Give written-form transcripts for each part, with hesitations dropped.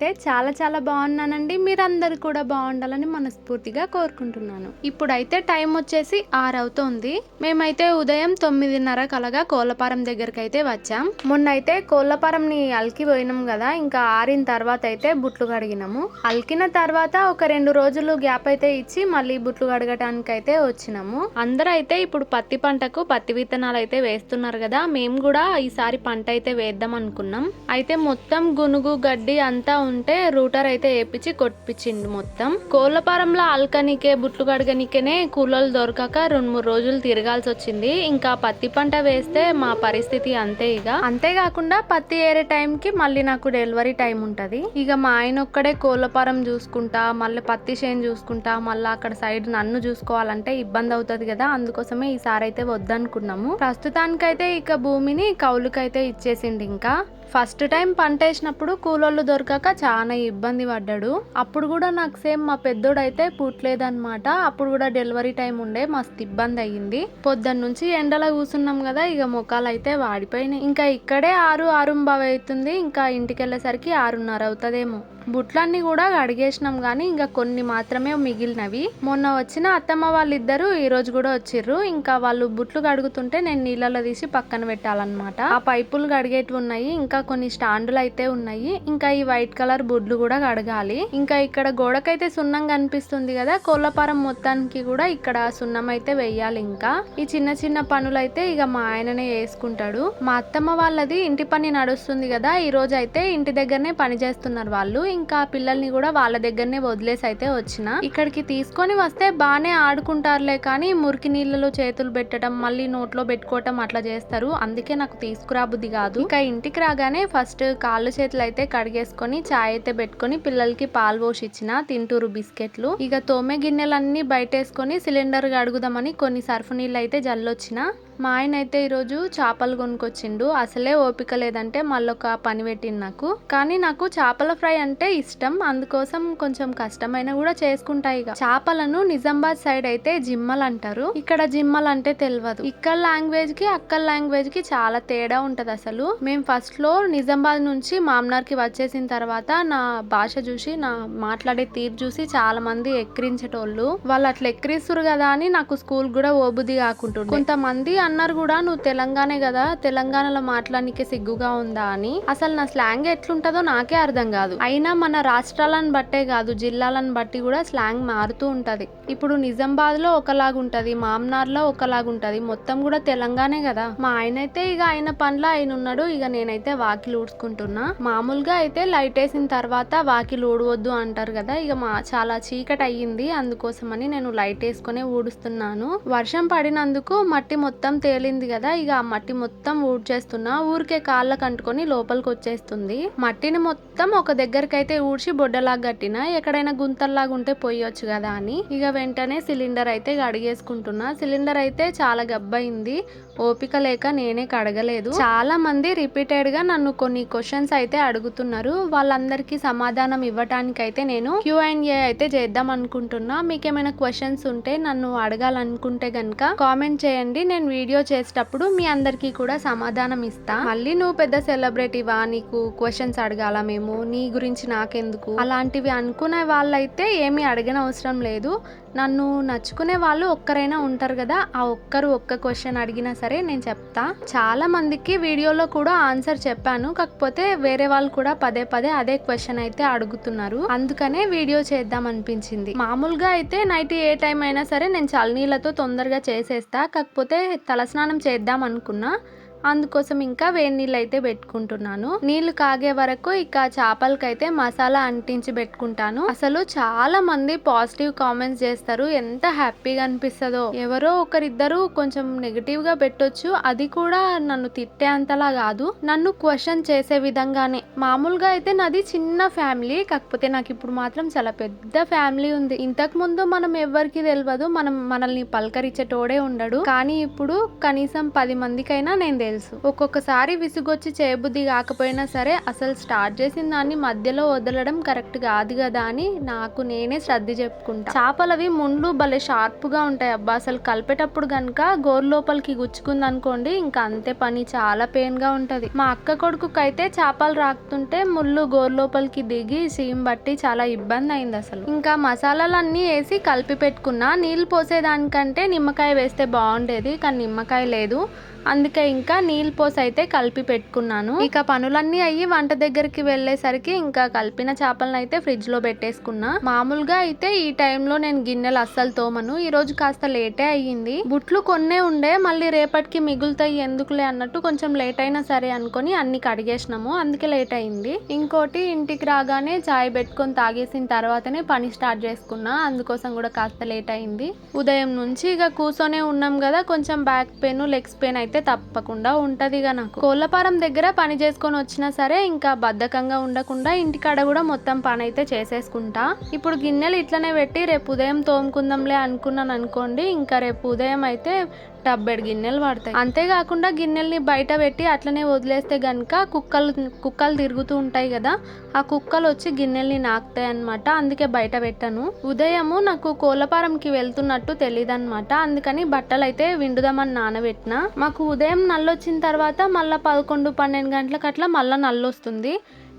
నేనైతే చాలా చాలా బాగున్నానండి. మీరందరూ కూడా బాగుండాలని మనస్ఫూర్తిగా కోరుకుంటున్నాను. ఇప్పుడైతే టైం వచ్చేసి 6 అవుతోంది. మేమైతే ఉదయం 9:30 కలగా కోళ్ళపారం దగ్గరికి అయితే వచ్చాం. మొన్న అయితే కోళ్ళపారంని అలికి పోయినాం కదా, ఇంకా ఆరిన తర్వాత అయితే బుట్లు కడిగినాము. అలికిన తర్వాత ఒక 2 రోజులు గ్యాప్ అయితే ఇచ్చి మళ్ళీ బుట్లు కడగటానికి అయితే వచ్చినాము. అందరూ అయితే ఇప్పుడు పత్తి పంటకు పత్తి విత్తనాలు అయితే వేస్తున్నారు కదా, మేము కూడా ఈసారి పంట అయితే వేద్దాం అనుకున్నాం. అయితే మొత్తం గునుగు గడ్డి అంతా ఉంటే రూటర్ అయితే వేపించి కొట్టిపించిండు. మొత్తం కోళ్ళపారంలో అల్కనికే బుట్లు కడగనికేనే కూలోళ్ళు దొరకక 2-3 రోజులు తిరగాల్సి వచ్చింది. ఇంకా పత్తి పంట వేస్తే మా పరిస్థితి అంతే. ఇక అంతేకాకుండా పత్తి ఏరే టైంకి మళ్ళీ నాకు డెలివరీ టైం ఉంటది. ఇక మా ఆయన ఒక్కడే కోళ్ళపారం చూసుకుంటా, మళ్ళీ పత్తి చేను చూసుకుంటా, మళ్ళీ అక్కడ సైడ్ నన్ను చూసుకోవాలంటే ఇబ్బంది అవుతుంది కదా, అందుకోసమే ఈసారి అయితే వద్దనుకున్నాము. ప్రస్తుతానికైతే ఇక భూమిని కౌలుకైతే ఇచ్చేసిండు. ఇంకా ఫస్ట్ టైం పంట వేసినప్పుడు కూలోళ్ళు దొరకక చాలా ఇబ్బంది పడ్డాడు. అప్పుడు కూడా నాకు సేమ్ మా పెద్దోడు అయితే పుట్టలేదన్నమాట. అప్పుడు కూడా డెలివరీ టైం ఉండే, మస్తు ఇబ్బంది అయ్యింది. పొద్దున్న నుంచి ఎండలో కూర్చున్నాం కదా, ఇక ముఖాలు అయితే వాడిపోయినాయి. ఇంకా ఇక్కడే 6:30 అవుతుంది. ఇంకా ఇంటికి వెళ్ళేసరికి 6:30 అవుతుందేమో. బుట్లన్నీ కూడా అడిగేసినాం కానీ ఇంకా కొన్ని మాత్రమే మిగిలినవి. మొన్న వచ్చిన అత్తమ్మ వాళ్ళిద్దరు ఈ రోజు కూడా వచ్చిర్రు. ఇంకా వాళ్ళు బుట్లు కడుగుతుంటే నేను నీళ్ళలో తీసి పక్కన పెట్టాలన్నమాట. ఆ పైపులు కడిగేటివి ఉన్నాయి, ఇంకా కొన్ని స్టాండులు అయితే ఉన్నాయి. ఇంకా ఈ వైట్ కలర్ బుడ్లు కూడా కడగాలి. ఇంకా ఇక్కడ గోడకైతే సున్నం కనిపిస్తుంది కదా, కోళ్ళపారం మొత్తానికి కూడా ఇక్కడ సున్నం అయితే వెయ్యాలి. ఇంకా ఈ చిన్న చిన్న పనులు అయితే ఇక మా ఆయననే చేసుకుంటాడు. మా అత్తమ్మ వాళ్ళది ఇంటి పని నడుస్తుంది కదా, ఈ రోజు అయితే ఇంటి దగ్గరనే పని చేస్తున్నారు వాళ్ళు. ఇంకా పిల్లల్ని కూడా వాళ్ళ దగ్గరనే వదిలేసి అయితే వచ్చిన. ఇక్కడికి తీసుకొని వస్తే బానే ఆడుకుంటారులే, కానీ మురికి నీళ్ళలో చేతులు పెట్టడం, మళ్ళీ నోట్లో పెట్టుకోవటం అట్లా చేస్తారు. అందుకే నాకు తీసుకురాబుద్ది కాదు. ఇక ఇంటికి రాగానే ఫస్ట్ కాళ్ళు చేతులు అయితే కడిగేసుకొని చాయ్ అయితే పెట్టుకొని పిల్లలకి పాలు పోసి ఇచ్చిన, తింటూరు బిస్కెట్లు. ఇక తోమే గిన్నెలన్నీ బయటేసుకొని సిలిండర్ కడుగుదామని కొన్ని సర్ఫ్ నీళ్ళు అయితే జల్లొచ్చిన. మా ఆయన అయితే ఈరోజు చేపలు కొనుక్కొచ్చిండు. అసలే ఓపిక లేదంటే మళ్ళొక పని పెట్టిండు నాకు. కానీ నాకు చేపల ఫ్రై అంటే ఇష్టం, అందుకోసం కొంచెం కష్టమైన కూడా చేసుకుంటా. ఇక చేపలను నిజామాబాద్ సైడ్ అయితే జిమ్మలు అంటారు, ఇక్కడ జిమ్మలు అంటే తెలియదు. ఇక్కడ లాంగ్వేజ్ కి అక్కడ లాంగ్వేజ్ కి చాలా తేడా ఉంటది అసలు. మేము ఫస్ట్ లో నిజామాబాద్ నుంచి మామనార్ కి వచ్చేసిన తర్వాత నా భాష చూసి, నా మాట్లాడే తీరు చూసి చాలా మంది ఎక్కిరించేటోళ్ళు. వాళ్ళు అట్లా ఎక్కిరిస్తురు కదా అని నాకు స్కూల్ కూడా ఓబుద్ది కాకుంటుండే. కొంతమంది అన్నారు కూడా, నువ్వు తెలంగాణే కదా, తెలంగాణలో మాట్లాడనికే సిగ్గుగా ఉందా అని. అసలు నా స్లాంగ్ ఎట్లుంటదో నాకే అర్థం కాదు. అయినా మన రాష్ట్రాలను బట్టే కాదు, జిల్లాలను బట్టి కూడా స్లాంగ్ మారుతూ ఉంటది. ఇప్పుడు నిజామాబాద్ లో ఒకలాగుంటది, మామనార్ లో ఒకలాగుంటది, మొత్తం కూడా తెలంగాణే కదా. మా ఆయన అయితే ఇక ఆయన పనిలో ఆయన ఉన్నాడు. ఇక నేనైతే వాకిలు ఊడ్చుకుంటున్నా. మామూలుగా అయితే లైట్ వేసిన తర్వాత వాకిలు ఊడవద్దు అంటారు కదా, ఇక చాలా చీకటి అయ్యింది, అందుకోసమని నేను లైట్ వేసుకునే ఊడుస్తున్నాను. వర్షం పడినందుకు మట్టి మొత్తం తేలింది కదా, ఇక ఆ మట్టి మొత్తం ఊడ్చేస్తున్నా. ఊరికే కాళ్ళకు అంటుకొని లోపలికి వచ్చేస్తుంది. మట్టిని మొత్తం ఒక దగ్గరికి అయితే ఊడ్చి బొడ్డలాగా కట్టినా, ఎక్కడైనా గుంతల్లాగా ఉంటే పోయొచ్చు కదా అని. ఇక వెంటనే సిలిండర్ అయితే కడిగేసుకుంటున్నా. సిలిండర్ అయితే చాలా గబ్బయింది, ఓపిక లేక నేనే కడగలేదు. చాలా మంది రిపీటెడ్ గా నన్ను కొన్ని క్వశ్చన్స్ అయితే అడుగుతున్నారు. వాళ్ళందరికీ సమాధానం ఇవ్వటానికి అయితే నేను Q&A అయితే చేద్దాం అనుకుంటున్నా. మీకేమైనా క్వశ్చన్స్ ఉంటే నన్ను అడగాలనుకుంటే గనక కామెంట్ చేయండి. నేను వీడియో చేసేటప్పుడు మీ అందరికీ కూడా సమాధానం ఇస్తా. మళ్ళీ నువ్వు పెద్ద సెలబ్రిటీవా, నీకు క్వశ్చన్స్ అడగాల మేము, నీ గురించి నాకెందుకు, అలాంటివి అనుకునే వాళ్ళైతే ఏమీ అడగన అవసరం లేదు. నన్ను నచ్చుకునే వాళ్ళు ఒక్కరైనా ఉంటారు కదా, ఆ ఒక్క క్వశ్చన్ అడిగినా సరే నేను చెప్తా. చాలా మందికి వీడియోలో కూడా ఆన్సర్ చెప్పాను, కాకపోతే వేరే వాళ్ళు కూడా పదే పదే అదే క్వశ్చన్ అయితే అడుగుతున్నారు, అందుకనే వీడియో చేద్దాం అనిపించింది. మామూలుగా అయితే నైట్ ఏ టైం అయినా సరే నేను చల్లనీళ్ళతో తొందరగా చేసేస్తా, కాకపోతే తలస్నానం చేద్దాం అనుకున్నా, అందుకోసం ఇంకా వేడి నీళ్ళు అయితే పెట్టుకుంటున్నాను. నీళ్లు కాగే వరకు ఇక చేపలకైతే మసాలా అంటించి పెట్టుకుంటాను. అసలు చాలా మంది పాజిటివ్ కామెంట్స్ చేస్తారు, ఎంత హ్యాపీగా అనిపిస్తుందో. ఎవరో ఒకరిద్దరు కొంచెం నెగిటివ్ గా పెట్టొచ్చు, అది కూడా నన్ను తిట్టే అంతలా కాదు, నన్ను క్వశ్చన్ చేసే విధంగానే. మామూలుగా అయితే నాది చిన్న ఫ్యామిలీ, కాకపోతే నాకు ఇప్పుడు మాత్రం చాలా పెద్ద ఫ్యామిలీ ఉంది. ఇంతకు ముందు మనం ఎవరికి తెలియదు, మనల్ని పలకరించేటోడే ఉండడు, కానీ ఇప్పుడు కనీసం 10 మందికైనా నేను తెలుసు. తెలుసు. ఒక్కొక్కసారి విసుగొచ్చి చేయబుద్ధి కాకపోయినా సరే అసలు స్టార్ట్ చేసిన దాన్ని మధ్యలో వదలడం కరెక్ట్ కాదు కదా అని నాకు నేనే శ్రద్ధ చెప్పుకుంటా. చేపలవి ముండ్లు భలే షార్ప్ గా ఉంటాయి అబ్బా. అసలు కలిపేటప్పుడు గనక గోరు లోపలికి గుచ్చుకుంది అనుకోండి ఇంకా అంతే పని, చాలా పెయిన్ గా ఉంటది. మా అక్క కొడుకుకైతే చేపలు రాకుతుంటే ముళ్ళు గోరు లోపలికి దిగి సీమ్ బట్టి చాలా ఇబ్బంది అయింది అసలు. ఇంకా మసాలాలన్నీ వేసి కలిపి పెట్టుకున్నా. నీళ్ళు పోసేదానికంటే నిమ్మకాయ వేస్తే బాగుండేది కానీ నిమ్మకాయ లేదు, అందుకే ఇంకా నీళ్ళు పోసి అయితే కలిపి పెట్టుకున్నాను. ఇక పనులన్నీ అయ్యి వంట దగ్గరికి వెళ్ళేసరికి ఇంకా కలిపిన చేపలను అయితే ఫ్రిడ్జ్ లో పెట్టేసుకున్నా. మామూలుగా అయితే ఈ టైంలో నేను గిన్నెలు అస్సలు తోమను, ఈ రోజు కాస్త లేటే అయ్యింది. బుట్లు కొన్నే ఉండే, మళ్ళీ రేపటికి మిగులుతాయి ఎందుకులే అన్నట్టు కొంచెం లేట్ అయినా సరే అనుకొని అన్ని కడిగేసినాము, అందుకే లేట్ అయింది. ఇంకోటి ఇంటికి రాగానే చాయ్ పెట్టుకొని తాగేసిన తర్వాతనే పని స్టార్ట్ చేసుకున్నా, అందుకోసం కూడా కాస్త లేట్ అయింది. ఉదయం నుంచి ఇక కూర్చొనే ఉన్నాం కదా, కొంచెం బ్యాక్ పెయిన్ లెగ్స్ పెయిన్ అయితే తప్పకుండా ఉంటది. ఇక నాకు కోళ్ళపారం దగ్గర పని చేసుకొని వచ్చినా సరే ఇంకా బద్ధకంగా ఉండకుండా ఇంటికాడ కూడా మొత్తం పని అయితే చేసేసుకుంటా. ఇప్పుడు గిన్నెలు ఇట్లనే పెట్టి రేపు ఉదయం తోముకుందాంలే అనుకున్నాను అనుకోండి, ఇంకా రేపు ఉదయం అయితే టబ్బెడు గిన్నెలు పడతాయి. అంతేకాకుండా గిన్నెల్ని బయట పెట్టి అట్లనే వదిలేస్తే గనక కుక్కలు తిరుగుతూ ఉంటాయి కదా, ఆ కుక్కలు వచ్చి గిన్నెల్ని నాకుతాయి అనమాట, అందుకే బయట పెట్టాను. ఉదయము నాకు కోళ్ళపారంకి వెళ్తున్నట్టు తెలియదు అనమాట, అందుకని బట్టలు అయితే విండుదామని నానబెట్టిన. మాకు ఉదయం నల్లొచ్చిన తర్వాత మళ్ళీ 11-12 గంటలకు అట్లా మళ్ళీ నల్లొస్తుంది.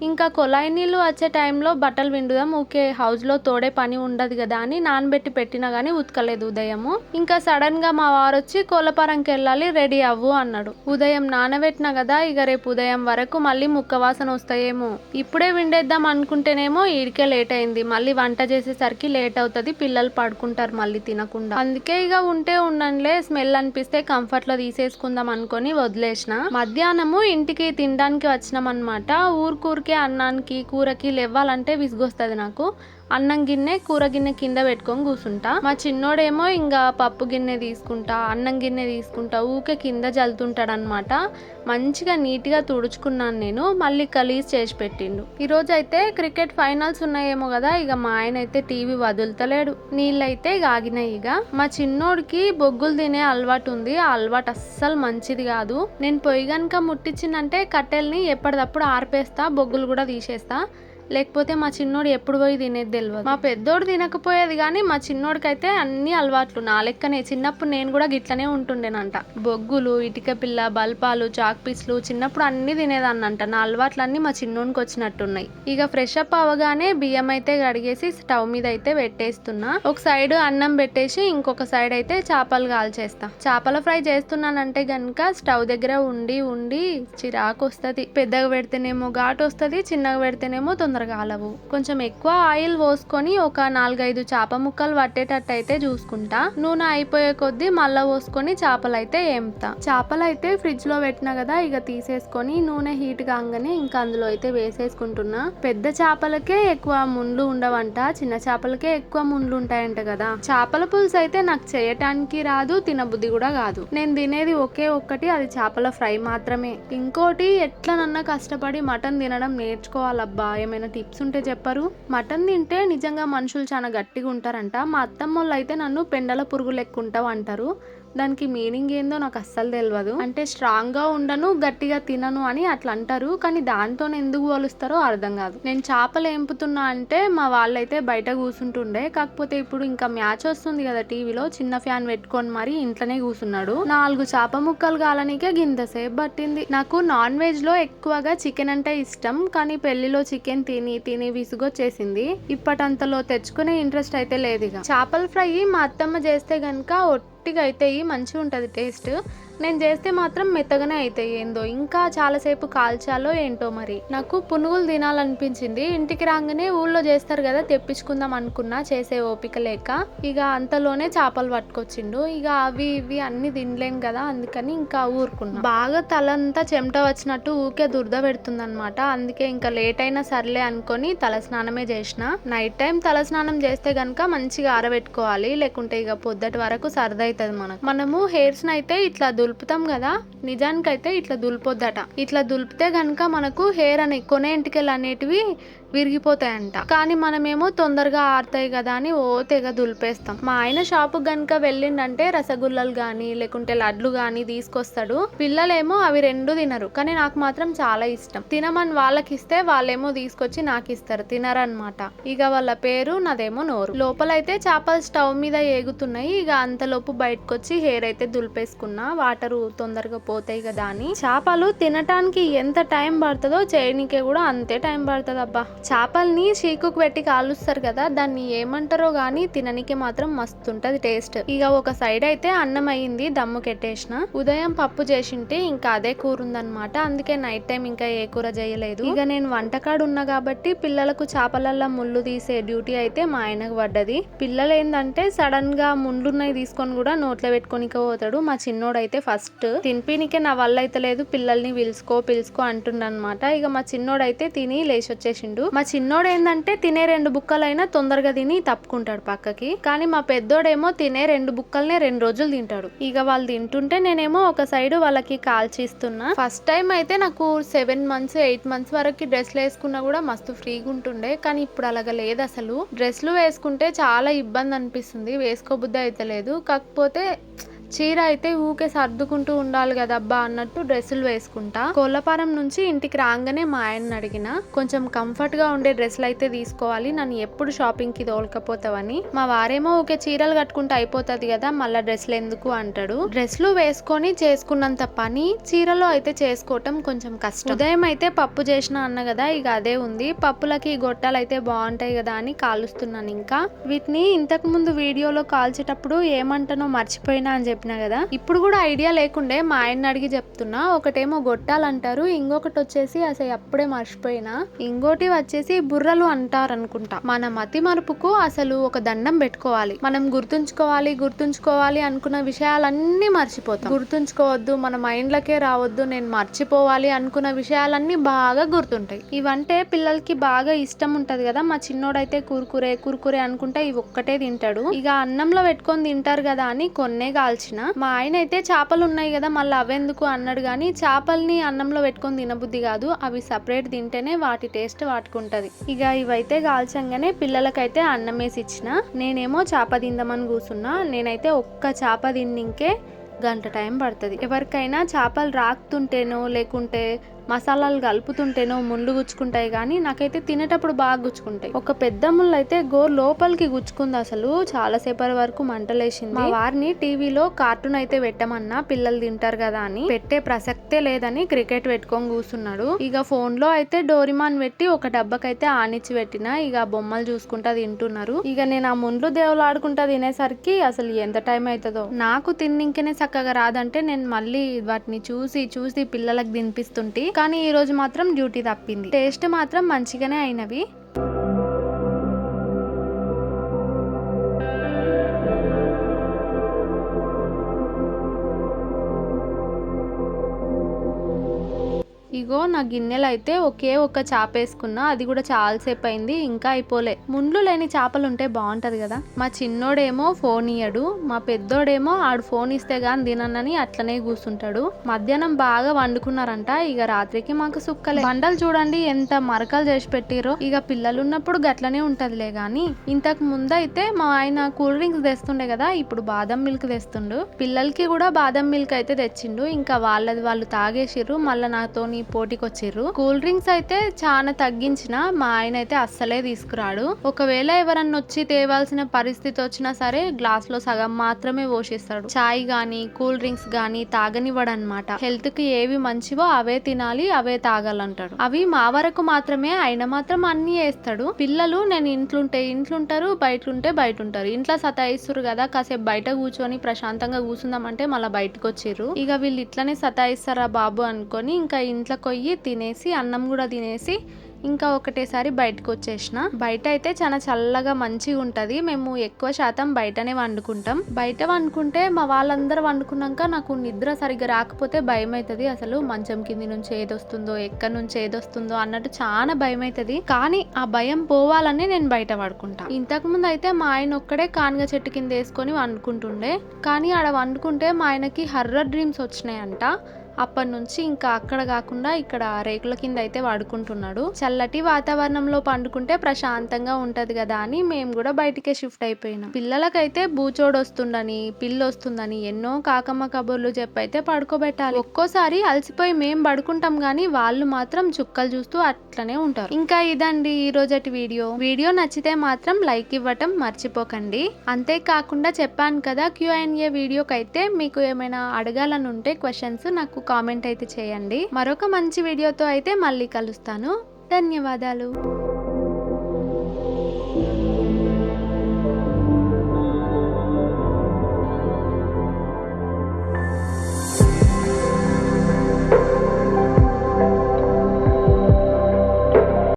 ఇంకా కొలాయి నీళ్ళు వచ్చే టైంలో బట్టలు విండుదాం, ఊకే హౌస్లో తోడే పని ఉండదు కదా అని నానబెట్టి పెట్టినా కానీ ఉతకలేదు ఉదయము. ఇంకా సడన్ గా మా వారు వచ్చి కోళ్ళపారంకి వెళ్ళాలి రెడీ అవ్వు అన్నాడు. ఉదయం నానబెట్టినా కదా, ఇక రేపు ఉదయం వరకు మళ్ళీ ముక్క వాసన వస్తాయేమో, ఇప్పుడే విండేద్దాం అనుకుంటేనేమో ఈడికే లేట్ అయింది, మళ్ళీ వంట చేసేసరికి లేట్ అవుతుంది, పిల్లలు పడుకుంటారు మళ్ళీ తినకుండా, అందుకే ఇక ఉంటే ఉండండిలే స్మెల్ అనిపిస్తే కంఫర్ట్ లో తీసేసుకుందాం అనుకొని వదిలేసిన. మధ్యాహ్నము ఇంటికి తినడానికి వచ్చినాం అనమాట. ఊరికి అన్నానికి కూరకి లేవాలంటే విసుగొస్తుంది నాకు. అన్నం గిన్నె కూర గిన్నె కింద పెట్టుకొని కూర్చుంటా. మా చిన్నోడేమో ఇంకా పప్పు గిన్నె తీసుకుంటా, అన్నం గిన్నె తీసుకుంటా, ఊకే కింద జల్లుతుంటాడు అనమాట. మంచిగా నీట్గా తుడుచుకున్నాను నేను, మళ్ళీ గలీజ్ చేసి పెట్టిండు. ఈరోజు అయితే క్రికెట్ ఫైనల్స్ ఉన్నాయేమో కదా, ఇక మా ఆయన అయితే టీవీ వదులుతలేడు. నీళ్ళైతే ఆగినాయి. ఇక మా చిన్నోడికి బొగ్గులు తినే అలవాటు ఉంది, ఆ అలవాటు అస్సలు మంచిది కాదు. నేను పొయ్యి గనుక ముట్టించిందంటే కట్టెల్ని ఎప్పటికప్పుడు ఆర్పేస్తా, బొగ్గులు కూడా తీసేస్తా, లేకపోతే మా చిన్నోడు ఎప్పుడు పోయి తినేది తెలియదు. మా పెద్దోడు తినకపోయేది కానీ మా చిన్నోడికైతే అన్ని అలవాట్లు నా లెక్కనే. చిన్నప్పుడు నేను కూడా గిట్లనే ఉంటుండేనంట, బొగ్గులు, ఇటుక పిల్ల, బల్పాలు, చాక్ పీస్లు చిన్నప్పుడు అన్ని తినేదాన్నంట. నా అలవాట్లన్నీ మా చిన్నోడికి వచ్చినట్టున్నాయి. ఇక ఫ్రెష్ అప్ అవగానే బియ్యం అయితే కడిగేసి స్టవ్ మీద అయితే పెట్టేస్తున్నా. ఒక సైడ్ అన్నం పెట్టేసి ఇంకొక సైడ్ అయితే చేపలు కాల్చేస్తా. చేపల ఫ్రై చేస్తున్నానంటే గనుక స్టవ్ దగ్గర ఉండి ఉండి చిరాకు వస్తుంది. పెద్దగా పెడితేనేమో ఘాటు వస్తుంది, చిన్నగా పెడితేనేమో తొందరగా కాలవు. కొంచెం ఎక్కువ ఆయిల్ పోసుకొని ఒక 4-5 చేప ముక్కలు పట్టేటట్టు అయితే చూసుకుంటా. నూనె అయిపోయే కొద్దీ మళ్ళా పోసుకొని చేపలు అయితే ఏంపుతా. చేపలు అయితే ఫ్రిడ్జ్ లో పెట్టినా కదా, ఇక తీసేసుకొని నూనె హీట్ కాగానే ఇంకా అందులో అయితే వేసేసుకుంటున్నా. పెద్ద చేపలకే ఎక్కువ ముండ్లు ఉండవంట, చిన్న చేపలకే ఎక్కువ ముండ్లు ఉంటాయంట కదా. చేపల పులుసు అయితే నాకు చేయటానికి రాదు, తినబుద్ధి కూడా కాదు. నేను తినేది ఒకే ఒక్కటి, అది చేపల ఫ్రై మాత్రమే. ఇంకోటి ఎట్లనన్నా కష్టపడి మటన్ తినడం నేర్చుకోవాలబ్బా, ఏమైనా టిప్స్ ఉంటే చెప్పరు. మటన్ తింటే నిజంగా మనుషులు చాలా గట్టిగా ఉంటారంట. మా అత్తమ్మోళ్ళు అయితే నన్ను పెండల పురుగు లెక్క ఉంటావు అంటారు, దానికి మీనింగ్ ఏందో నాకు అస్సలు తెలియదు. అంటే స్ట్రాంగ్ గా ఉండను, గట్టిగా తినను అని అట్లా అంటారు, కానీ దాంతో ఎందుకు పోలుస్తారో అర్థం కాదు. నేను చేపలు ఏంపుతున్నా అంటే మా వాళ్ళైతే బయట కూర్చుంటుండే, కాకపోతే ఇప్పుడు ఇంకా మ్యాచ్ వస్తుంది కదా టీవీలో, చిన్న ఫ్యాన్ పెట్టుకొని మరి ఇంట్లోనే కూర్చున్నాడు. 4 చేప ముక్కలు కాలనికే గింతసేపు పట్టింది. నాకు నాన్ వెజ్ లో ఎక్కువగా చికెన్ అంటే ఇష్టం, కానీ పెళ్లిలో చికెన్ తిని తిని విసుగొచ్చేసింది. ఇప్పటంతలో తెచ్చుకునే ఇంట్రెస్ట్ అయితే లేదు. ఇక చేపల ఫ్రై మా అత్తమ్మ చేస్తే గనుక ఒట్టిగా అవుతాయి, మంచిగా ఉంటది టేస్ట్. నేను చేస్తే మాత్రం మెత్తగానే అవుతాయి, ఏందో ఇంకా చాలాసేపు కాల్చాలో ఏంటో మరి. నాకు పునుగులు తినాలనిపించింది. ఇంటికి రాగానే ఊళ్ళో చేస్తారు కదా, తెప్పించుకుందాం అనుకున్నా, చేసే ఓపిక లేక. ఇక అంతలోనే చేపలు పట్టుకొచ్చిండు, ఇక అవి ఇవి అన్ని తినలేం కదా, అందుకని ఇంకా ఊరుకున్నా. బాగా తలంతా చెమట వచ్చినట్టు ఊకే దురద పెడుతుంది అనమాట, అందుకే ఇంకా లేట్ అయినా సర్లే అనుకొని తలస్నానమే చేసిన. నైట్ టైం తలస్నానం చేస్తే గనక మంచిగా ఆరబెట్టుకోవాలి, లేకుంటే ఇక పొద్దుటి వరకు సరదా అవుతుంది మనకు. మనము హెయిర్స్ అయితే ఇట్లా దులుపుతాం కదా, నిజానికైతే ఇట్లా దులిపొద్దట. ఇట్లా దులిపితే గనక మనకు హెయిర్ అని కొనే ఎంటికలు అనేటివి విరిగిపోతాయంట. కానీ మనమేమో తొందరగా ఆరుతాయి కదా అని ఓ తెగ దులిపేస్తాం. మా ఆయన షాపు గనుక వెళ్ళిండంటే రసగుల్లలు గాని లేకుంటే లడ్లు గాని తీసుకొస్తాడు. పిల్లలేమో అవి రెండు తినరు, కానీ నాకు మాత్రం చాలా ఇష్టం. తినమని వాళ్ళకి ఇస్తే వాళ్ళేమో తీసుకొచ్చి నాకు ఇస్తారు, తినరనమాట. ఇక వాళ్ళ పేరు, నాదేమో నోరు. లోపలైతే చేపలు స్టవ్ మీద ఏగుతున్నాయి. ఇక అంతలోపు బయటకు వచ్చి హెయిర్ అయితే దులిపేసుకున్నా, వాటర్ తొందరగా పోతాయి కదా అని. చేపలు తినటానికి ఎంత టైం పడుతుందో చేయనికే కూడా అంతే టైం పడుతుంది అబ్బా. చేపల్ని చీకుకు పెట్టి కాలుస్తారు కదా, దాన్ని ఏమంటారో గానీ తిననికే మాత్రం మస్తు ఉంటది టేస్ట్. ఇక ఒక సైడ్ అయితే అన్నం అయ్యింది, దమ్ము కెట్టేసిన. ఉదయం పప్పు చేసింటే ఇంకా అదే కూర ఉందన్నమాట, అందుకే నైట్ టైం ఇంకా ఏ కూర చేయలేదు. ఇక నేను వంటకాడు ఉన్నా కాబట్టి పిల్లలకు చేపలల్లో ముళ్ళు తీసే డ్యూటీ అయితే మా ఆయనకు పడ్డది. పిల్లలు ఏంటంటే సడన్ గా ముండ్లున్నాయి తీసుకొని కూడా నోట్లో పెట్టుకోనికే పోతాడు. మా చిన్నోడైతే ఫస్ట్ తినిపినికే నా వల్ల అయితే లేదు, పిల్లల్ని పిలుచుకో అంటుండనమాట. ఇక మా చిన్నోడైతే తిని లేచి వచ్చేసిండు. మా చిన్నోడు ఏంటంటే తినే 2 బుక్కలైనా తొందరగా తిని తప్పుకుంటాడు పక్కకి, కానీ మా పెద్దోడేమో తినే 2 బుక్కలనే 2 రోజులు తింటాడు. ఇక వాళ్ళు తింటుంటే నేనేమో ఒక సైడ్ వాళ్ళకి కాల్చిస్తున్నా. ఫస్ట్ టైం అయితే నాకు 7 మంత్స్ 8 మంత్స్ వరకు డ్రెస్లు వేసుకున్నా కూడా మస్తు ఫ్రీగా ఉంటుండే, కానీ ఇప్పుడు అలాగ లేదు. అసలు డ్రెస్లు వేసుకుంటే చాలా ఇబ్బంది అనిపిస్తుంది, వేసుకోబుద్ధి అయితే లేదు. కాకపోతే చీర అయితే ఊకే సర్దుకుంటూ ఉండాలి కదబ్బా అన్నట్టు డ్రెస్సులు వేసుకుంటా. కోళ్ళపారం నుంచి ఇంటికి రాగానే మా ఆయన్ని అడిగిన, కొంచెం కంఫర్ట్ గా ఉండే డ్రెస్సులు అయితే తీసుకోవాలి, నన్ను ఎప్పుడు షాపింగ్ కి తోలుకపోతావని. మా వారేమో ఊకే చీరలు కట్టుకుంటే అయిపోతుంది కదా, మళ్ళా డ్రెస్సులు ఎందుకు అంటాడు. డ్రెస్సులు వేసుకొని చేసుకున్నంత పని చీరలో అయితే చేసుకోవటం కొంచెం కష్టం. ఉదయం అయితే పప్పు చేసిన అన్న కదా, ఇక అదే ఉంది. పప్పులకి గొట్టాలు అయితే బాగుంటాయి కదా అని కాలుస్తున్నాను. ఇంకా వీటిని ఇంతకు ముందు వీడియోలో కాల్చేటప్పుడు ఏమంటానో మర్చిపోయినా అని చెప్పిన కదా, ఇప్పుడు కూడా ఐడియా లేకుండే మా ఆయన్ని అడిగి చెప్తున్నా. ఒకటేమో గొట్టాలంటారు, ఇంకొకటి వచ్చేసి అసలు అప్పుడే మర్చిపోయినా, ఇంకోటి వచ్చేసి బుర్రలు అంటారు అనుకుంటా. మన మతి మరుపుకు అసలు ఒక దండం పెట్టుకోవాలి. మనం గుర్తుంచుకోవాలి అనుకున్న విషయాలన్నీ మర్చిపోతాం. గుర్తుంచుకోవద్దు, మన మైండ్లకే రావద్దు, నేను మర్చిపోవాలి అనుకున్న విషయాలన్నీ బాగా గుర్తుంటాయి. ఇవంటే పిల్లలకి బాగా ఇష్టం ఉంటది కదా. మా చిన్నోడైతే కురుకురే అనుకుంటే ఇవి ఒక్కటే తింటాడు. ఇక అన్నంలో పెట్టుకొని తింటారు కదా అని కొన్నే కాల్చిన. మా ఆయన అయితే చేపలు ఉన్నాయి కదా మళ్ళీ అవెందుకు అన్నాడు, కానీ చేపల్ని అన్నంలో పెట్టుకొని తినబుద్ధి కాదు, అవి సపరేట్ తింటేనే వాటి టేస్ట్ వాటుకుంటది. ఇక ఇవైతే కాల్చంగానే పిల్లలకైతే అన్నం వేసి ఇచ్చిన, నేనేమో చేప తిందామని కూర్చున్నా. నేనైతే ఒక్క చేప తిన్నింకే గంట టైం పడుతుంది. ఎవరికైనా చేపలు రాకుతుంటేనో లేకుంటే మసాలాలు కలుపుతుంటేనో ముళ్ళు గుచ్చుకుంటాయి, కానీ నాకైతే తినేటప్పుడు బాగా గుచ్చుకుంటాయి. ఒక పెద్ద ముళ్ళు అయితే గోరు లోపలికి గుచ్చుకుంది, అసలు చాలాసేపటి వరకు మంటలేసింది. మా వారిని టీవీలో కార్టూన్ అయితే పెట్టమన్నా, పిల్లలు తింటారు కదా అని. పెట్టే ప్రసక్తే లేదని క్రికెట్ పెట్టుకొని కూర్చున్నాడు. ఇక ఫోన్ లో అయితే డోరిమాన్ పెట్టి ఒక డబ్బకైతే ఆనిచ్చి పెట్టిన, ఇక బొమ్మలు చూసుకుంటా తింటున్నారు. ఇక నేను ఆ ముండ్లు దేవులాడుకుంటా తినేసరికి అసలు ఎంత టైం అవుతుందో. నాకు తిన్నింకనే చక్కగా రాదంటే నేను మళ్ళీ వాటిని చూసి పిల్లలకు తినిపిస్తుంటే, కానీ ఈ రోజు మాత్రం డ్యూటీ తప్పింది. టేస్ట్ మాత్రం మంచిగానే అయినవి. ఇగో నా గిన్నెలు అయితే ఒకే ఒక్క చేప వేసుకున్నా, అది కూడా చాలాసేపు అయింది, ఇంకా అయిపోలే. ముండ్లు లేని చేపలు ఉంటే బాగుంటది కదా. మా చిన్నోడేమో ఫోన్ ఇయ్యడు, మా పెద్దోడేమో ఆడు ఫోన్ ఇస్తే గాని తిననని అట్లనే కూర్చుంటాడు. మధ్యాహ్నం బాగా వండుకున్నారంట, ఇక రాత్రికి మాకు సుక్కలే. బండలు చూడండి ఎంత మరకలు చేసి పెట్టిరో. ఇక పిల్లలు ఉన్నప్పుడు గట్లనే ఉంటదిలే గాని, ఇంతకు ముందు అయితే మా ఆయన కూల్ డ్రింక్స్ తెస్తుండే కదా, ఇప్పుడు బాదం మిల్క్ తెస్తుండు. పిల్లలకి కూడా బాదం మిల్క్ అయితే తెచ్చిండు. ఇంకా వాళ్ళది వాళ్ళు తాగేసిర్రు, మళ్ళీ నాతోని పోటీకి వచ్చిర్రు. కూల్ డ్రింక్స్ అయితే చాలా తగ్గించిన, మా ఆయన అయితే అస్సలే తీసుకురాడు. ఒకవేళ ఎవరన్నా వచ్చి తేవాల్సిన పరిస్థితి వచ్చినా సరే గ్లాస్ లో సగం మాత్రమే పోషిస్తాడు. చాయ్ గానీ కూల్ డ్రింక్స్ గానీ తాగనివ్వడు అనమాట. హెల్త్ కి ఏవి మంచివో అవే తినాలి, అవే తాగాలంటాడు. అవి మా వరకు మాత్రమే, ఆయన మాత్రం అన్ని వేస్తాడు. పిల్లలు నేను ఇంట్లుంటారు, బయట ఉంటారు. ఇంట్లో సతాయిస్తురు కదా, కాసేపు బయట కూర్చొని ప్రశాంతంగా కూర్చుందామంటే మళ్ళీ బయటకు వచ్చిర్రు. ఇక వీళ్ళు ఇట్లనే సతాయిస్తారా బాబు అనుకొని ఇంకా ఇంట్లో కొయ్యి తినేసి అన్నం కూడా తినేసి ఇంకా ఒకటేసారి బయటకు వచ్చేసిన. బయట అయితే చాలా చల్లగా మంచిగా ఉంటది. మేము ఎక్కువ శాతం బయటనే వండుకుంటాం. బయట వండుకుంటే మా వాళ్ళందరూ వండుకున్నాక నాకు నిద్ర సరిగ్గా రాకపోతే భయం అవుతుంది. అసలు మంచం కింది నుంచి ఏదొస్తుందో ఎక్కడి నుంచి ఏదొస్తుందో అన్నట్టు చాలా భయం అవుతుంది. కానీ ఆ భయం పోవాలని నేను బయట పడుకుంటా. ఇంతకు ముందు అయితే మా ఆయన ఒక్కడే కానుగ చెట్టు కింద వేసుకొని వండుకుంటుండే, కానీ ఆడ వండుకుంటే మా ఆయనకి హర్రర్ డ్రీమ్స్ వచ్చినాయంట. అప్పటి నుంచి ఇంకా అక్కడ కాకుండా ఇక్కడ రేకుల కింద అయితే పడుకుంటున్నాడు. చల్లటి వాతావరణంలో పండుకుంటే ప్రశాంతంగా ఉంటది కదా అని మేము కూడా బయటికే షిఫ్ట్ అయిపోయినాం. పిల్లలకైతే బూచోడు వస్తుందని, పిల్లి వస్తుందని ఎన్నో కాకమ్మ కబుర్లు చెప్పైతే పడుకోబెట్టాలి. ఒక్కోసారి అలసిపోయి మేం పడుకుంటాం గానీ వాళ్ళు మాత్రం చుక్కలు చూస్తూ అట్లనే ఉంటారు. ఇంకా ఇదండి ఈ రోజటి వీడియో నచ్చితే మాత్రం లైక్ ఇవ్వటం మర్చిపోకండి. అంతేకాకుండా చెప్పాను కదా Q&A వీడియోకైతే మీకు ఏమైనా అడగాలని ఉంటే క్వశ్చన్స్ నాకు కామెంట్ అయితే చేయండి. మరొక మంచి వీడియోతో అయితే మళ్ళీ కలుస్తాను. ధన్యవాదాలు.